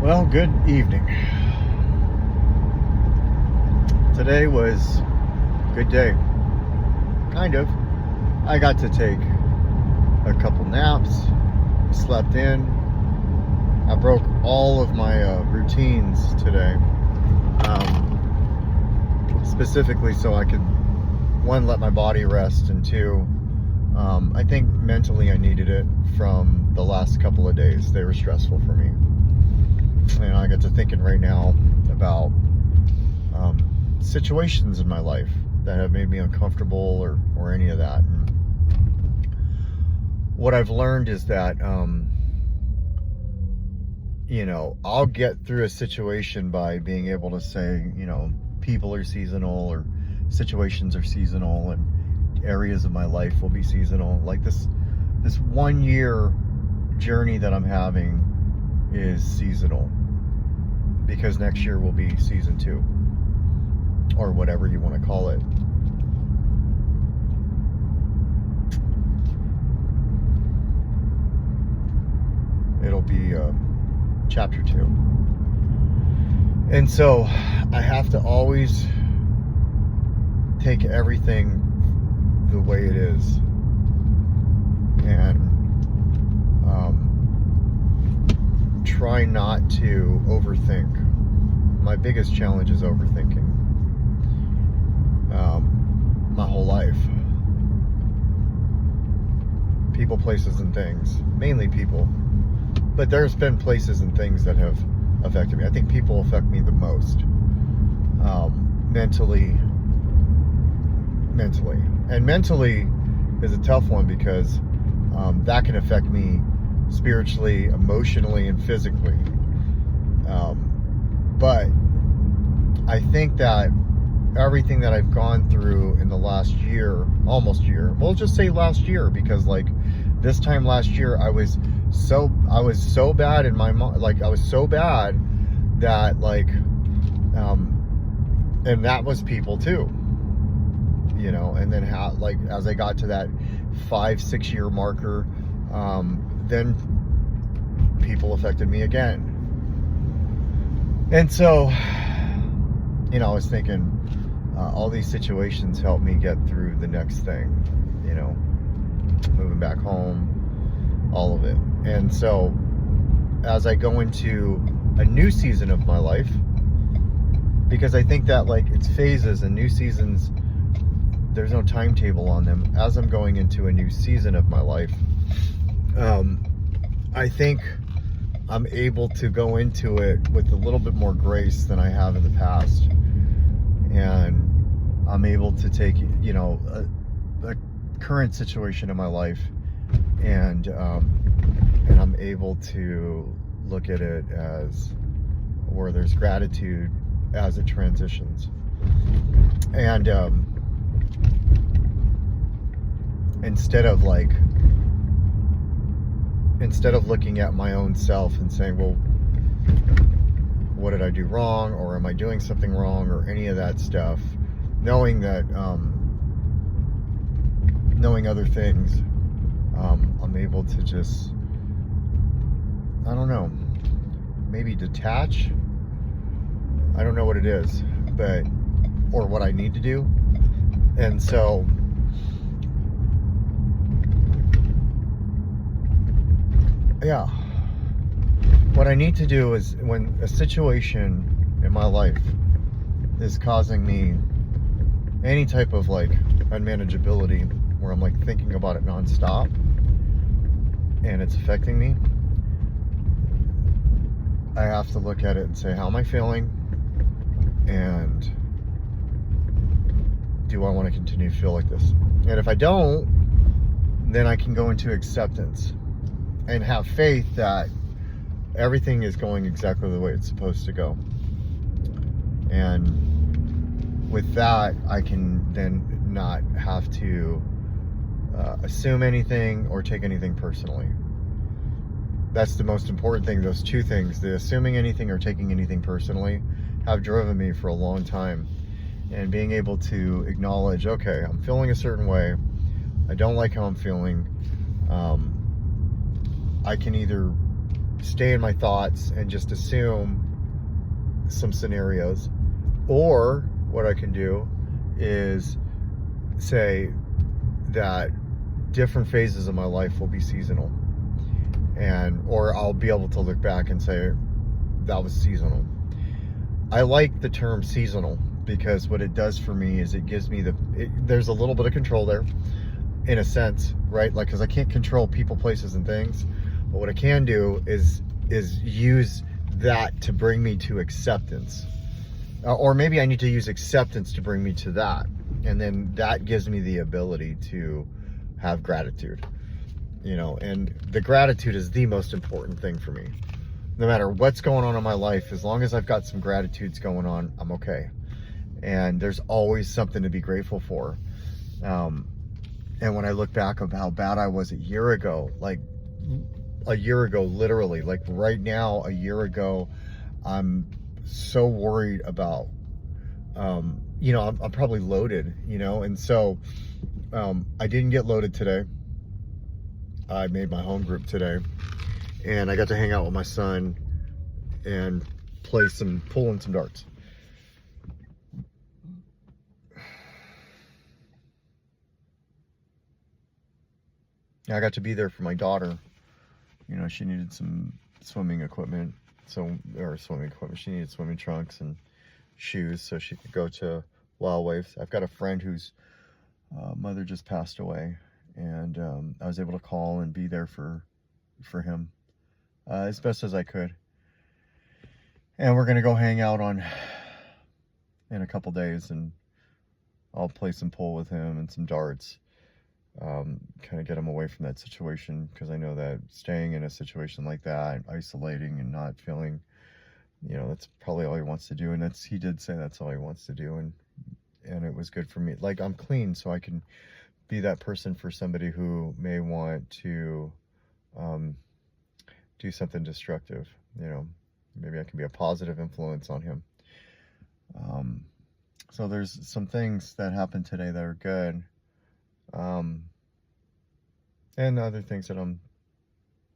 Well, good evening. Today was a good day. Kind of. I got to take a couple naps, slept in. I broke all of my routines today. Specifically so I could, one, let my body rest, and two, I think mentally I needed it from the last couple of days. They were stressful for me. And I get to thinking right now about situations in my life that have made me uncomfortable or any of that. And what I've learned is that, I'll get through a situation by being able to say, people are seasonal or situations are seasonal and areas of my life will be seasonal. Like this 1 year journey that I'm having is seasonal, because next year will be season 2 or whatever you want to call it. It'll be chapter 2. And so I have to always take everything the way it is, and try not to overthink. My biggest challenge is overthinking. My whole life. People, places, and things. Mainly people. But there's been places and things that have affected me. I think people affect me the most. Mentally. And mentally is a tough one because that can affect me spiritually, emotionally, and physically. But I think that everything that I've gone through in the last year, almost year, we'll just say last year, because like this time last year I was so bad in my mind, like I was so bad that like and that was people too, and then how, like, as I got to that 5-6 year marker, then people affected me again. And so, I was thinking, all these situations help me get through the next thing, moving back home, all of it. And so, as I go into a new season of my life, because I think that, like, it's phases, and new seasons, there's no timetable on them. As I'm going into a new season of my life, I think I'm able to go into it with a little bit more grace than I have in the past. And I'm able to take, a current situation in my life, and I'm able to look at it as where there's gratitude as it transitions. And instead of looking at my own self and saying, well, what did I do wrong, or am I doing something wrong, or any of that stuff, knowing that, knowing other things, I'm able to just, I don't know, maybe detach. I don't know what it is, or what I need to do. And so, yeah, what I need to do is, when a situation in my life is causing me any type of like unmanageability, where I'm like thinking about it nonstop and it's affecting me, I have to look at it and say, how am I feeling? And do I want to continue to feel like this? And if I don't, then I can go into acceptance and have faith that everything is going exactly the way it's supposed to go. And with that, I can then not have to assume anything or take anything personally. That's the most important thing. Those two things, the assuming anything or taking anything personally, have driven me for a long time. And being able to acknowledge, okay, I'm feeling a certain way, I don't like how I'm feeling, I can either stay in my thoughts and just assume some scenarios. Or what I can do is say that different phases of my life will be seasonal, or I'll be able to look back and say that was seasonal. I like the term seasonal because what it does for me is it gives me there's a little bit of control there, in a sense, right? Like, because I can't control people, places, and things, but what I can do is use that to bring me to acceptance, or maybe I need to use acceptance to bring me to that, and then that gives me the ability to have gratitude, and the gratitude is the most important thing for me. No matter what's going on in my life, as long as I've got some gratitudes going on, I'm okay. And there's always something to be grateful for. And when I look back of how bad I was a year ago, literally, like right now, a year ago, I'm so worried about, I'm probably loaded, and so I didn't get loaded today. I made my home group today, and I got to hang out with my son and pull in some darts. I got to be there for my daughter. She needed some swimming equipment. She needed swimming trunks and shoes so she could go to Wild Waves. I've got a friend whose mother just passed away, and I was able to call and be there for him as best as I could. And we're gonna go hang out in a couple days, and I'll play some pool with him and some darts. Kind of get him away from that situation, because I know that staying in a situation like that, isolating and not feeling, that's probably all he wants to do. And he did say that's all he wants to do, and it was good for me. Like, I'm clean, so I can be that person for somebody who may want to do something destructive. Maybe I can be a positive influence on him. So there's some things that happened today that are good. And other things that I'm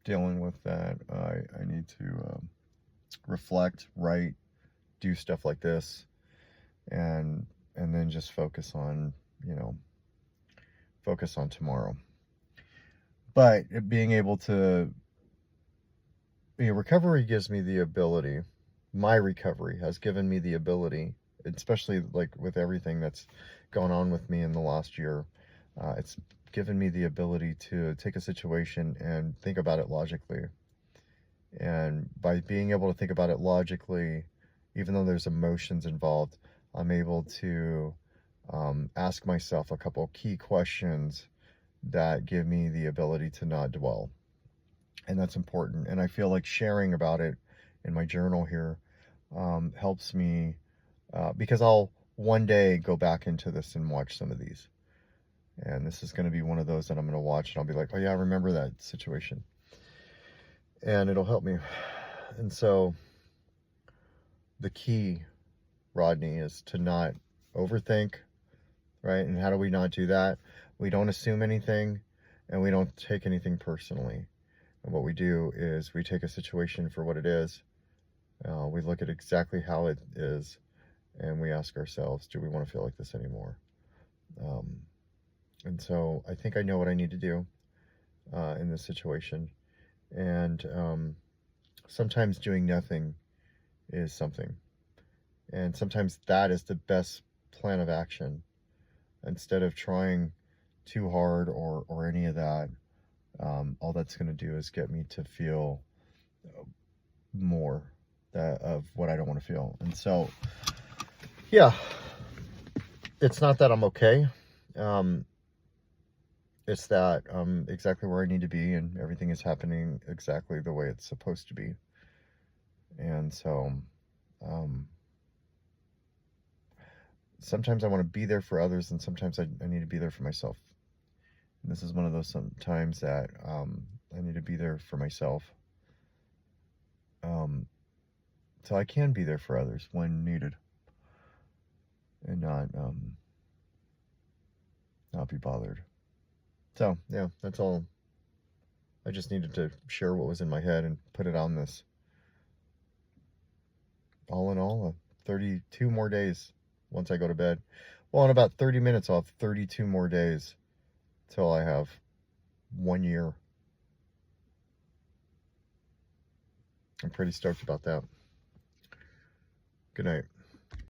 dealing with that I need to reflect, write, do stuff like this, and then just focus on tomorrow. But being able to, recovery gives me the ability. My recovery has given me the ability, especially like with everything that's gone on with me in the last year. It's given me the ability to take a situation and think about it logically. And by being able to think about it logically, even though there's emotions involved, I'm able to ask myself a couple key questions that give me the ability to not dwell. And that's important. And I feel like sharing about it in my journal here helps me, because I'll one day go back into this and watch some of these. And this is going to be one of those that I'm going to watch, and I'll be like, oh yeah, I remember that situation. And it'll help me. And so the key, Rodney, is to not overthink, right? And how do we not do that? We don't assume anything, and we don't take anything personally. And what we do is we take a situation for what it is. We look at exactly how it is, and we ask ourselves, do we want to feel like this anymore? And so I think I know what I need to do in this situation. And sometimes doing nothing is something. And sometimes that is the best plan of action. Instead of trying too hard or any of that, all that's going to do is get me to feel more of what I don't want to feel. And so, yeah, it's not that I'm okay. It's that I'm exactly where I need to be, and everything is happening exactly the way it's supposed to be. And so, sometimes I want to be there for others, and sometimes I need to be there for myself. And this is one of those sometimes that I need to be there for myself. So I can be there for others when needed, and not be bothered. So yeah, that's all I just needed to share what was in my head and put it on this. All in all, 32 more days once I go to bed. Well, in about 30 minutes, I'll have 32 more days till I have 1 year. I'm pretty stoked about that. Good night.